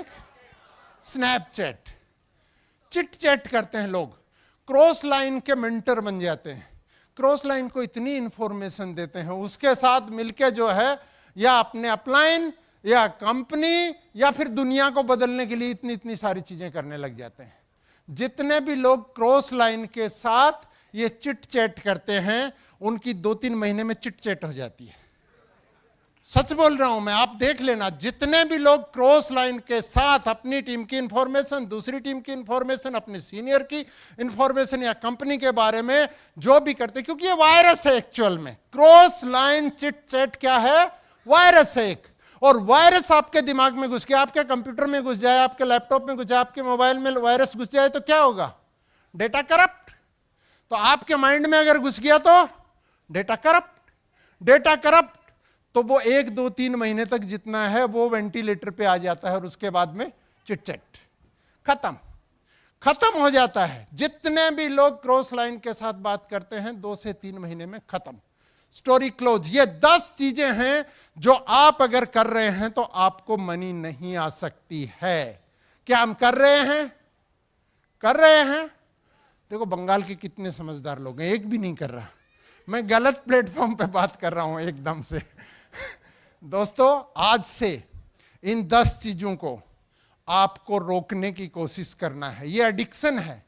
स्नैपचैट। चिट चैट करते हैं लोग, क्रॉस लाइन के मेंटर बन जाते हैं, क्रॉस लाइन को इतनी इंफॉर्मेशन देते हैं, उसके साथ मिलके जो है या अपने अपलाइन या कंपनी या फिर दुनिया को बदलने के लिए इतनी इतनी सारी चीजें करने लग जाते हैं। जितने भी लोग क्रॉस लाइन के साथ ये चिट चैट करते हैं, उनकी 2-3 महीने में चिट चैट हो जाती है। सच बोल रहा हूं मैं, आप देख लेना, जितने भी लोग क्रॉस लाइन के साथ अपनी टीम की इंफॉर्मेशन, दूसरी टीम की इंफॉर्मेशन, अपने सीनियर की इंफॉर्मेशन या कंपनी के बारे में जो भी करते, क्योंकि ये वायरस है एक्चुअल में। क्रॉस लाइन चिट चैट क्या है? वायरस है एक। और वायरस आपके दिमाग में घुस गया, आपके कंप्यूटर में घुस जाए, आपके लैपटॉप में घुस जाए, आपके मोबाइल में वायरस घुस जाए तो क्या होगा? Data corrupt. तो आपके माइंड में अगर घुस गया तो डेटा करप्ट। डेटा करप्ट तो वो 1-2-3 महीने तक जितना है वो वेंटिलेटर पे आ जाता है और उसके बाद में चिट चैट खत्म हो जाता है। जितने भी लोग क्रॉस लाइन के साथ बात करते हैं 2 से 3 महीने में खत्म, स्टोरी क्लोज। ये 10 चीजें हैं जो आप अगर कर रहे हैं तो आपको मनी नहीं आ सकती है। क्या हम कर रहे हैं? कर रहे हैं। देखो बंगाल के कितने समझदार लोग हैं, एक भी नहीं कर रहा। मैं गलत प्लेटफॉर्म पे बात कर रहा हूं एकदम से। दोस्तों, आज से इन 10 चीजों को आपको रोकने की कोशिश करना है। ये एडिक्शन है,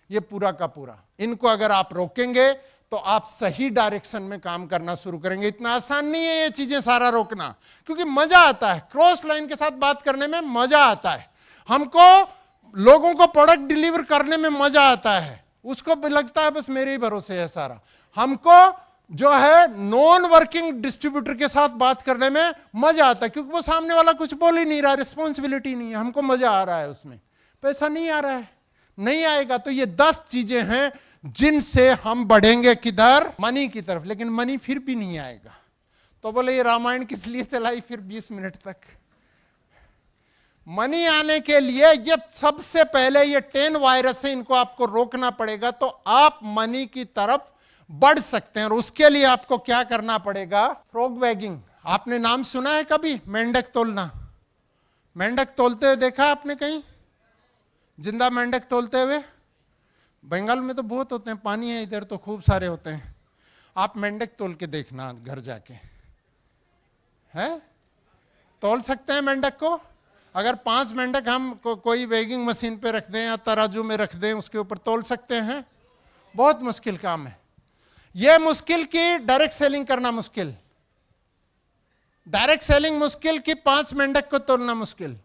ये पूरा का पूरा। इनको अगर आप रोकेंगे तो आप सही डायरेक्शन में काम करना शुरू करेंगे। इतना आसान नहीं है ये चीजें सारा रोकना, क्योंकि मजा आता है क्रॉस लाइन के साथ बात करने में, मजा आता है हमको। लोगों को प्रोडक्ट डिलीवर करने में मजा आता है, उसको भी लगता है बस मेरे ही भरोसे है सारा। हमको जो है नॉन वर्किंग डिस्ट्रीब्यूटर के साथ बात करने में मजा आता है, क्योंकि वो सामने वाला कुछ बोल ही नहीं रहा, रिस्पॉन्सिबिलिटी नहीं है, हमको मजा आ रहा है उसमें। पैसा नहीं आ रहा है, नहीं आएगा। तो ये 10 चीजें हैं जिनसे हम बढ़ेंगे किधर? मनी की तरफ। लेकिन मनी फिर भी नहीं आएगा तो बोले ये रामायण किस लिए चलाई फिर 20 मिनट तक? मनी आने के लिए ये सबसे पहले ये 10 वायरस है, इनको आपको रोकना पड़ेगा तो आप मनी की तरफ बढ़ सकते हैं। और उसके लिए आपको क्या करना पड़ेगा? Frog waging. आपने नाम सुना है कभी? मेंढक तोलना। मेंढक तोलते हुए देखा आपने कहीं? जिंदा मेंढक तोलते हुए? बंगाल में तो बहुत होते हैं, पानी है इधर तो खूब सारे होते हैं। आप मेंढक तोल के देखना घर जाके, है? तोल सकते हैं मेंढक को? अगर 5 मेंढक हम कोई वेगिंग मशीन पे रख दें या तराजू में रख दें, उसके ऊपर तोल सकते हैं? बहुत मुश्किल काम है। यह मुश्किल की डायरेक्ट सेलिंग करना मुश्किल, डायरेक्ट सेलिंग मुश्किल कि 5 मेंढक को तोलना मुश्किल।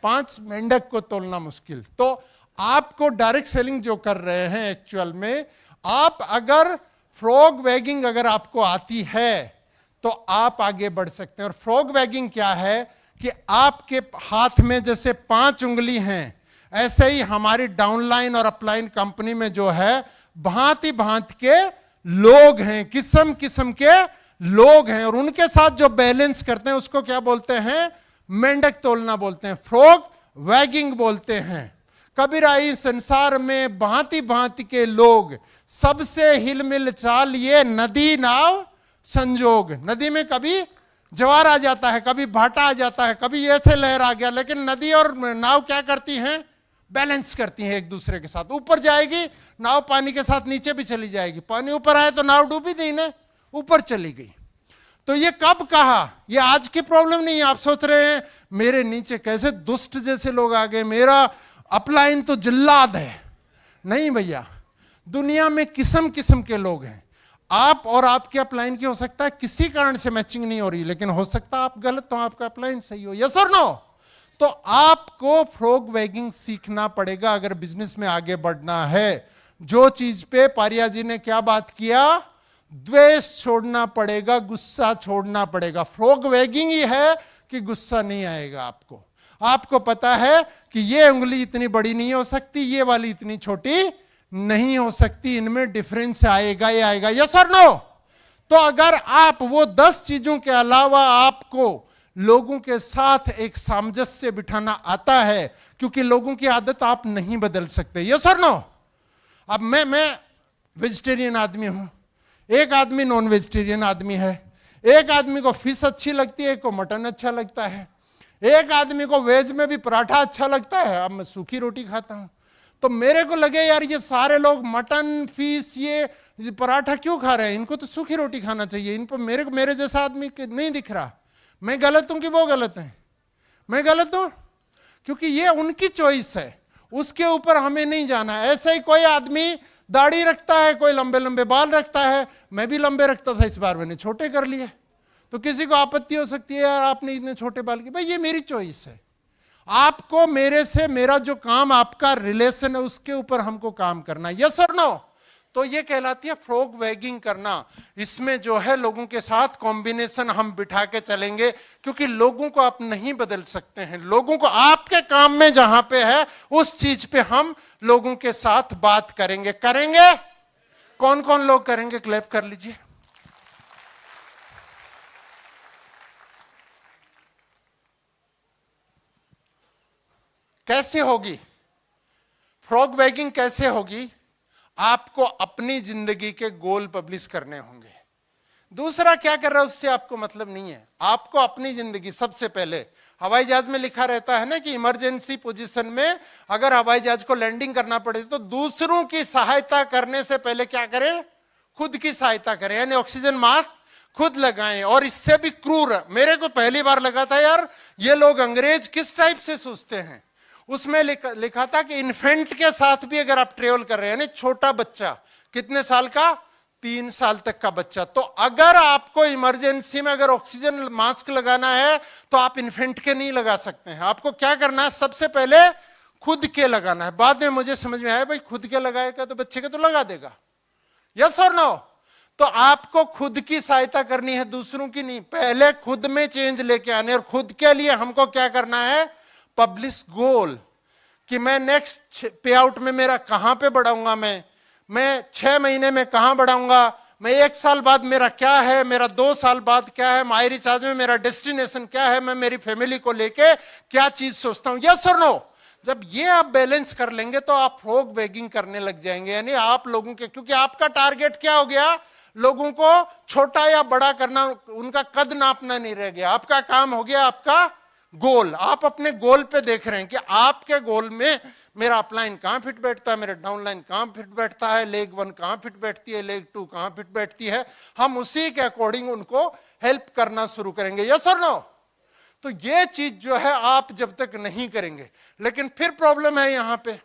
5 मेंढक को तोलना मुश्किल। तो आपको डायरेक्ट सेलिंग जो कर रहे हैं एक्चुअल में, आप अगर फ्रॉग वैगिंग अगर आपको आती है तो आप आगे बढ़ सकते हैं। और फ्रॉग वैगिंग क्या है कि आपके हाथ में जैसे 5 उंगली हैं, ऐसे ही हमारी डाउनलाइन और अपलाइन कंपनी में जो है भांति भांति के लोग हैं, किस्म किस्म के लोग हैं। और उनके साथ जो बैलेंस करते हैं उसको क्या बोलते हैं? मेंढक तोलना बोलते हैं, फ्रॉग वैगिंग बोलते हैं। कबीरा इस संसार में भांति भांति के लोग, सबसे हिलमिल चाल ये नदी नाव संजोग। नदी में कभी ज्वार आ जाता है, कभी भाटा आ जाता है, कभी ऐसे लहर आ गया, लेकिन नदी और नाव क्या करती हैं? बैलेंस करती हैं एक दूसरे के साथ। ऊपर जाएगी नाव, पानी के साथ नीचे भी चली जाएगी। पानी ऊपर आए तो नाव डूबी नहीं ना, ऊपर चली गई। तो ये कब कहा? ये आज की प्रॉब्लम नहीं है। आप सोच रहे हैं मेरे नीचे कैसे दुष्ट जैसे लोग आ गए, मेरा अपलाइन तो जिल्लाद है। नहीं भैया, दुनिया में किस्म किस्म के लोग हैं। आप और आपके अपलाइन की हो सकता है किसी कारण से मैचिंग नहीं हो रही, लेकिन हो सकता है आप गलत तो आपका अपलाइन सही हो। यस और नो? तो आपको फ्रॉग वैगिंग सीखना पड़ेगा अगर बिजनेस में आगे बढ़ना है। जो चीज पे पारिया जी ने क्या बात किया? द्वेष छोड़ना पड़ेगा, गुस्सा छोड़ना पड़ेगा। फ्रॉग वैगिंग ही है कि गुस्सा नहीं आएगा आपको। आपको पता है कि ये उंगली इतनी बड़ी नहीं हो सकती, ये वाली इतनी छोटी नहीं हो सकती, इनमें डिफरेंस आएगा ही आएगा। यस और नो? तो अगर आप वो 10 चीजों के अलावा आपको लोगों के साथ एक सामंजस्य बिठाना आता है, क्योंकि लोगों की आदत आप नहीं बदल सकते। यस और नो? अब मैं वेजिटेरियन आदमी हूं, एक आदमी नॉन वेजिटेरियन आदमी है, एक आदमी को फिश अच्छी लगती है, एक को मटन अच्छा लगता है, एक आदमी को वेज में भी पराठा अच्छा लगता है, अब मैं सूखी रोटी खाता हूं। तो मेरे को लगे यार ये सारे लोग मटन फिश ये पराठा क्यों खा रहे हैं, इनको तो सूखी रोटी खाना चाहिए, इनको मेरे जैसा आदमी नहीं दिख रहा। मैं गलत हूं कि वो गलत है? मैं गलत हूं, क्योंकि ये उनकी चॉइस है, उसके ऊपर हमें नहीं जाना है। ऐसा ही कोई आदमी दाढ़ी रखता है, कोई लंबे लंबे बाल रखता है, मैं भी लंबे रखता था, इस बार मैंने छोटे कर लिए। तो किसी को आपत्ति हो सकती है, यार आपने इतने छोटे बाल किए। भाई ये मेरी चॉइस है, आपको मेरे से मेरा जो काम आपका रिलेशन है उसके ऊपर हमको काम करना, यस और नो। तो ये कहलाती है फ्रॉग वैगिंग करना। इसमें जो है लोगों के साथ कॉम्बिनेशन हम बिठा के चलेंगे, क्योंकि लोगों को आप नहीं बदल सकते हैं। लोगों को आपके काम में जहां पे है उस चीज पे हम लोगों के साथ बात करेंगे। कौन कौन लोग करेंगे? क्लैप कर लीजिए। कैसे होगी फ्रॉग वैगिंग? कैसे होगी? आपको अपनी जिंदगी के गोल पब्लिश करने होंगे। दूसरा क्या कर रहा है उससे आपको मतलब नहीं है। आपको अपनी जिंदगी, सबसे पहले हवाई जहाज में लिखा रहता है ना कि इमरजेंसी पोजीशन में अगर हवाई जहाज को लैंडिंग करना पड़े तो दूसरों की सहायता करने से पहले क्या करें? खुद की सहायता करें, यानी ऑक्सीजन मास्क खुद लगाएं। और इससे भी क्रूर, मेरे को पहली बार लगा था यार ये लोग अंग्रेज किस टाइप से सोचते हैं। उसमें लिखा था कि इन्फेंट के साथ भी अगर आप ट्रेवल कर रहे हैं, यानी छोटा बच्चा, कितने साल का? 3 साल तक का बच्चा, तो अगर आपको इमरजेंसी में अगर ऑक्सीजन मास्क लगाना है तो आप इन्फेंट के नहीं लगा सकते हैं। आपको क्या करना है? सबसे पहले खुद के लगाना है। बाद में मुझे समझ में आया भाई खुद के लगाएगा तो बच्चे के तो लगा देगा, यस और नो। तो आपको खुद की सहायता करनी है, दूसरों की नहीं। पहले खुद में चेंज लेके आने, और खुद के लिए हमको क्या करना है? पब्लिश गोल, कि मैं नेक्स्ट पे आउट में मेरा कहां पे बढ़ाऊंगा, मैं 6 महीने में कहां बढ़ाऊंगा, मैं 1 साल बाद मेरा क्या है, मेरा 2 साल बाद क्या है, माई रिचार्ज में मेरा डेस्टिनेशन क्या है, मैं मेरी फैमिली को लेके क्या चीज सोचता हूं, यस और नो। जब ये आप बैलेंस कर लेंगे तो आप फ्रॉग वैगिंग करने लग जाएंगे। यानी आप लोगों के, क्योंकि आपका टारगेट क्या हो गया? लोगों को छोटा या बड़ा करना, उनका कद नापना नहीं रह गया। आपका काम हो गया आपका गोल। आप अपने गोल पे देख रहे हैं कि आपके गोल में मेरा अपलाइन कहां फिट बैठता है, मेरा डाउनलाइन कहां फिट बैठता है, लेग 1 कहां फिट बैठती है, लेग 2 कहां फिट बैठती है। हम उसी के अकॉर्डिंग उनको हेल्प करना शुरू करेंगे, यस और नो। तो ये चीज जो है आप जब तक नहीं करेंगे, लेकिन फिर प्रॉब्लम है यहां पे,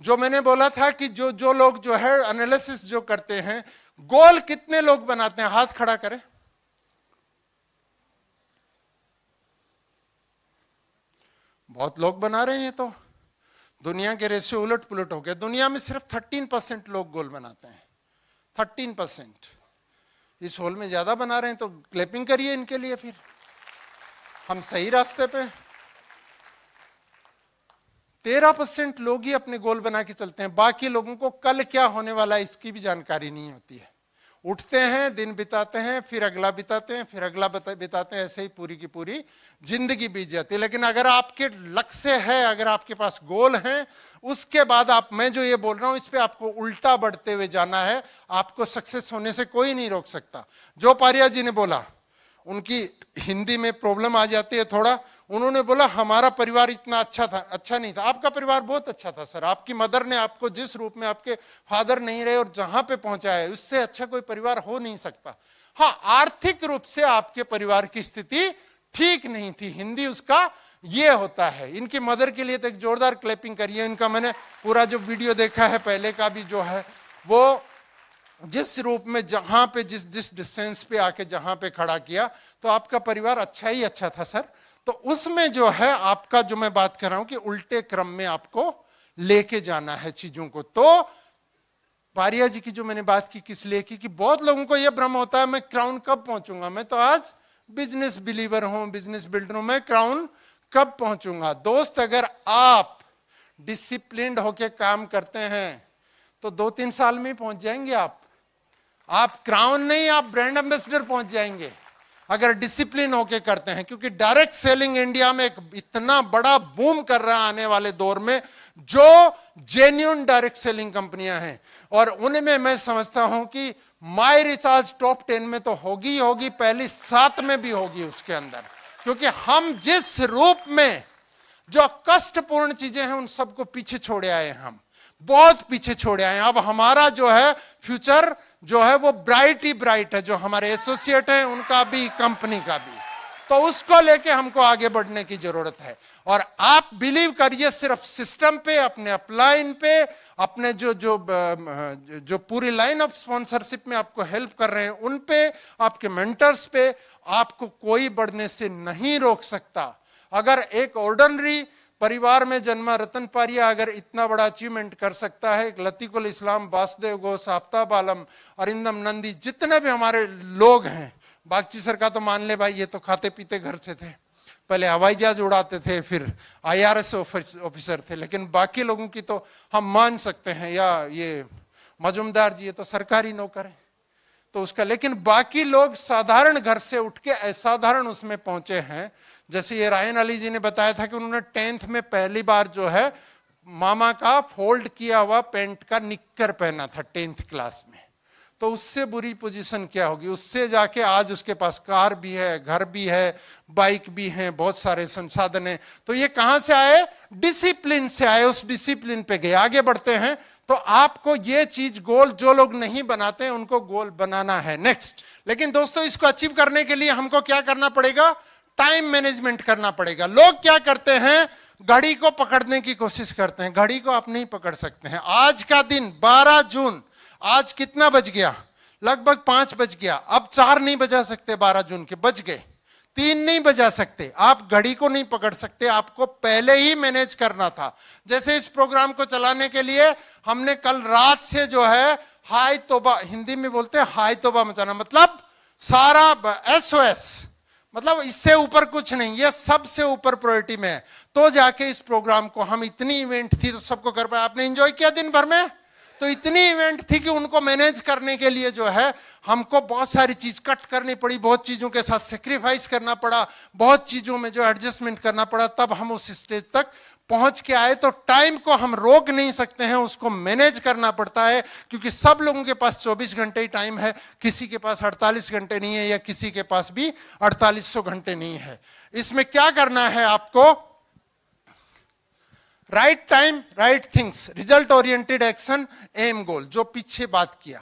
जो मैंने बोला था कि जो लोग जो है एनालिसिस जो करते हैं, गोल कितने लोग बनाते हैं? हाथ खड़ा करें। बहुत लोग बना रहे हैं। तो दुनिया के रेशियो उलट पुलट हो गया। दुनिया में सिर्फ 13% लोग गोल बनाते हैं, 13%। इस हॉल में ज्यादा बना रहे हैं, तो क्लैपिंग करिए इनके लिए। फिर हम सही रास्ते पे। 13% लोग ही अपने गोल बना के चलते हैं। बाकी लोगों को कल क्या होने वाला है इसकी भी जानकारी नहीं होती है। उठते हैं, दिन बिताते हैं, फिर अगला बिताते हैं, फिर अगला बिताते हैं, ऐसे ही पूरी की पूरी जिंदगी बीत जाती है। लेकिन अगर आपके लक्ष्य है, अगर आपके पास गोल है, उसके बाद आप, मैं जो ये बोल रहा हूं इस पे आपको उल्टा बढ़ते हुए जाना है। आपको सक्सेस होने से कोई नहीं रोक सकता। जो पारिया जी ने बोला, उनकी हिंदी में प्रॉब्लम आ जाती है थोड़ा। उन्होंने बोला हमारा परिवार इतना अच्छा नहीं था। आपका परिवार बहुत अच्छा था सर। आपकी मदर ने आपको जिस रूप में, आपके फादर नहीं रहे और जहां पे पहुंचाया, उससे अच्छा कोई परिवार हो नहीं सकता। हाँ, आर्थिक रूप से आपके परिवार की स्थिति ठीक नहीं थी। हिंदी उसका ये होता है। इनकी मदर के लिए तो एक जोरदार क्लैपिंग करिए। इनका मैंने पूरा जो वीडियो देखा है पहले का भी जो है, वो जिस रूप में जहां पे जिस डिस्टेंस पे आके जहां पे खड़ा किया, तो आपका परिवार अच्छा ही अच्छा था सर। तो उसमें जो है आपका, जो मैं बात कर रहा हूं कि उल्टे क्रम में आपको लेके जाना है चीजों को। तो पारिया जी की जो मैंने बात की किस लिए की, कि बहुत लोगों को यह भ्रम होता है मैं क्राउन कब पहुंचूंगा। मैं तो आज बिजनेस बिलीवर हूं, बिजनेस बिल्डर हूं, मैं क्राउन कब पहुंचूंगा। दोस्त, अगर आप डिसिप्लिन्ड होके काम करते हैं तो 2-3 साल में ही पहुंच जाएंगे। आप क्राउन नहीं, आप ब्रांड एम्बेसडर पहुंच जाएंगे अगर डिसिप्लिन होके करते हैं। क्योंकि डायरेक्ट सेलिंग इंडिया में एक इतना बड़ा बूम कर रहा है आने वाले दौर में। जो जेन्युइन डायरेक्ट सेलिंग कंपनियां हैं, और उनमें मैं समझता हूं कि माई रिचार्ज टॉप 10 में तो होगी होगी, पहली 7 में भी होगी उसके अंदर, क्योंकि हम जिस रूप में जो कष्टपूर्ण चीजें हैं उन सबको पीछे छोड़े आए, हम बहुत पीछे छोड़े आए। अब हमारा जो है फ्यूचर जो है वो ब्राइट ही ब्राइट है, जो हमारे एसोसिएट हैं उनका भी, कंपनी का भी, तो उसको लेके हमको आगे बढ़ने की जरूरत है। और आप बिलीव करिए सिर्फ सिस्टम पे, अपने अपलाइन पे, अपने जो पूरी लाइन ऑफ स्पॉन्सरशिप में आपको हेल्प कर रहे हैं उन पे, आपके मेंटर्स पे, आपको कोई बढ़ने से नहीं रोक सकता। अगर एक ऑर्डिनरी परिवार में जन्मा रतन पारिया अगर इतना बड़ा अचीवमेंट कर सकता है, लतीकुल इस्लाम, वासुदेव घोष, आफ्ताब आलम, अरिंदम नंदी, जितने भी हमारे लोग हैं, बागची सर का तो मान ले भाई, ये तो खाते पीते घर से थे, पहले हवाई जहाज उड़ाते थे, फिर IRS ऑफिसर थे, लेकिन बाकी लोगों की तो हम मान सकते हैं, या ये मजुमदार जी ये तो सरकारी नौकर है तो उसका, लेकिन बाकी लोग साधारण घर से उठ के असाधारण उसमें पहुंचे हैं। जैसे ये रायन अली जी ने बताया था कि उन्होंने 10th में पहली बार जो है मामा का फोल्ड किया हुआ पैंट का निक्कर पहना था 10th क्लास में, तो उससे बुरी पोजीशन क्या होगी, उससे जाके आज उसके पास कार भी है, घर भी है, बाइक भी है, बहुत सारे संसाधन है। तो ये कहां से आए? डिसिप्लिन से आए, उस डिसिप्लिन पे गए। आगे बढ़ते हैं, तो आपको ये चीज गोल, जो लोग नहीं बनाते हैं उनको गोल बनाना है। नेक्स्ट, लेकिन दोस्तों इसको अचीव करने के लिए हमको क्या करना पड़ेगा? टाइम मैनेजमेंट करना पड़ेगा। लोग क्या करते हैं? घड़ी को पकड़ने की कोशिश करते हैं। घड़ी को आप नहीं पकड़ सकते हैं। आज का दिन 12 जून, आज कितना बज गया? लगभग 5 बज गया। अब 4 नहीं बजा सकते, 12 जून के बज गए। 3 नहीं बजा सकते। आप घड़ी को नहीं पकड़ सकते, आपको पहले ही मैनेज करना था। जैसे इस प्रोग्राम को चलाने के लिए हमने कल रात से जो है हाय तौबा, हिंदी में बोलते हैं हाय तौबा मचाना, मतलब सारा SOS, मतलब इससे ऊपर कुछ नहीं, ये सबसे ऊपर प्रायोरिटी में है। तो जाके इस प्रोग्राम को हम, इतनी इवेंट थी तो सबको कर पाए। आपने एंजॉय किया दिन भर में? तो इतनी इवेंट थी कि उनको मैनेज करने के लिए जो है हमको बहुत सारी चीज कट करनी पड़ी, बहुत चीजों के साथ सेक्रीफाइस करना पड़ा, बहुत चीजों में जो एडजस्टमेंट करना पड़ा, तब हम उस स्टेज तक पहुंच के आए। तो टाइम को हम रोक नहीं सकते हैं, उसको मैनेज करना पड़ता है, क्योंकि सब लोगों के पास 24 घंटे ही टाइम है, किसी के पास 48 घंटे नहीं है, या किसी के पास भी 4800 घंटे नहीं है। इसमें क्या करना है आपको? Right time, right things, result oriented action, aim goal. जो पीछे बात किया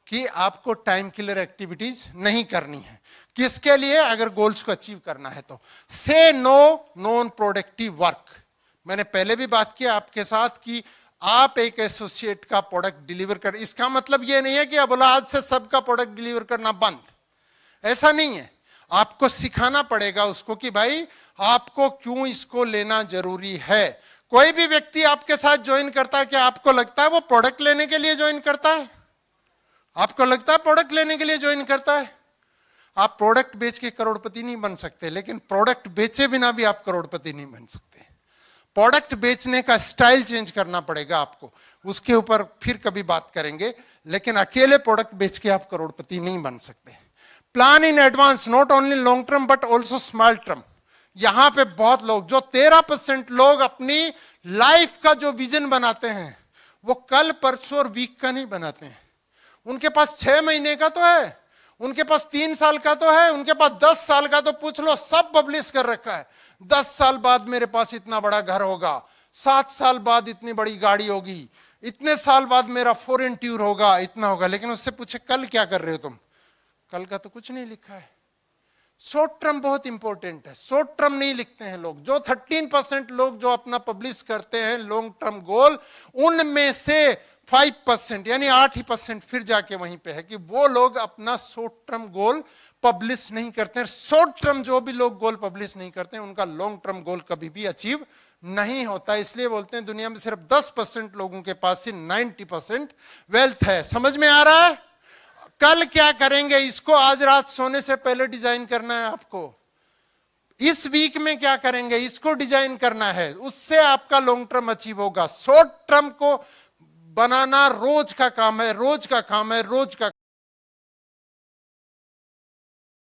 कि आपको टाइम किलर एक्टिविटीज नहीं करनी है। किसके लिए? अगर गोल्स को अचीव करना है तो। से नो नॉन प्रोडक्टिव वर्क। मैंने पहले भी बात किया आपके साथ कि आप एक एसोसिएट का प्रोडक्ट डिलीवर कर, इसका मतलब यह नहीं है कि अब आज से सबका प्रोडक्ट डिलीवर करना बंद, ऐसा नहीं है। आपको सिखाना पड़ेगा उसको कि भाई आपको क्यों इसको लेना जरूरी है। कोई भी व्यक्ति आपके साथ ज्वाइन करता है, क्या आपको लगता है वो प्रोडक्ट लेने के लिए ज्वाइन करता है? आपको लगता है प्रोडक्ट लेने के लिए ज्वाइन करता है? आप प्रोडक्ट बेच के करोड़पति नहीं बन सकते, लेकिन प्रोडक्ट बेचे बिना भी आप करोड़पति नहीं बन सकते। प्रोडक्ट बेचने का स्टाइल चेंज करना पड़ेगा आपको, उसके ऊपर फिर कभी बात करेंगे, लेकिन अकेले प्रोडक्ट बेच के आप करोड़पति नहीं बन सकते। Plan in advance, not only long term but also small term. यहां पे बहुत लोग, जो 13% लोग अपनी लाइफ का जो विजन बनाते हैं वो कल परसों और वीक का नहीं बनाते हैं। उनके पास 6 महीने का तो है, उनके पास 3 साल का तो है, उनके पास 10 साल का तो पूछ लो, सब पब्लिश कर रखा है। 10 साल बाद मेरे पास इतना बड़ा घर होगा, 7 साल बाद इतनी बड़ी गाड़ी होगी, इतने साल बाद मेरा फॉरेन टूर होगा, इतना होगा। लेकिन उससे पूछे कल क्या कर रहे हो तुम? कल का तो कुछ नहीं लिखा है। शॉर्ट टर्म बहुत इंपॉर्टेंट है, शॉर्ट टर्म नहीं लिखते हैं लोग। जो 13% लोग जो अपना पब्लिश करते हैं लॉन्ग टर्म गोल, उनमें से 5% यानी 8% फिर जाके वहीं पे है कि वो लोग अपना शॉर्ट टर्म गोल पब्लिश नहीं करते हैं। शॉर्ट टर्म जो भी लोग गोल पब्लिश नहीं करते हैं उनका लॉन्ग टर्म गोल कभी भी अचीव नहीं होता। इसलिए बोलते हैं दुनिया में सिर्फ 10% लोगों के पास ही 90% वेल्थ है। समझ में आ रहा है? कल क्या करेंगे इसको आज रात सोने से पहले डिजाइन करना है आपको। इस वीक में क्या करेंगे इसको डिजाइन करना है, उससे आपका लॉन्ग टर्म अचीव होगा। शॉर्ट टर्म को बनाना रोज का काम है, रोज का काम है, रोज का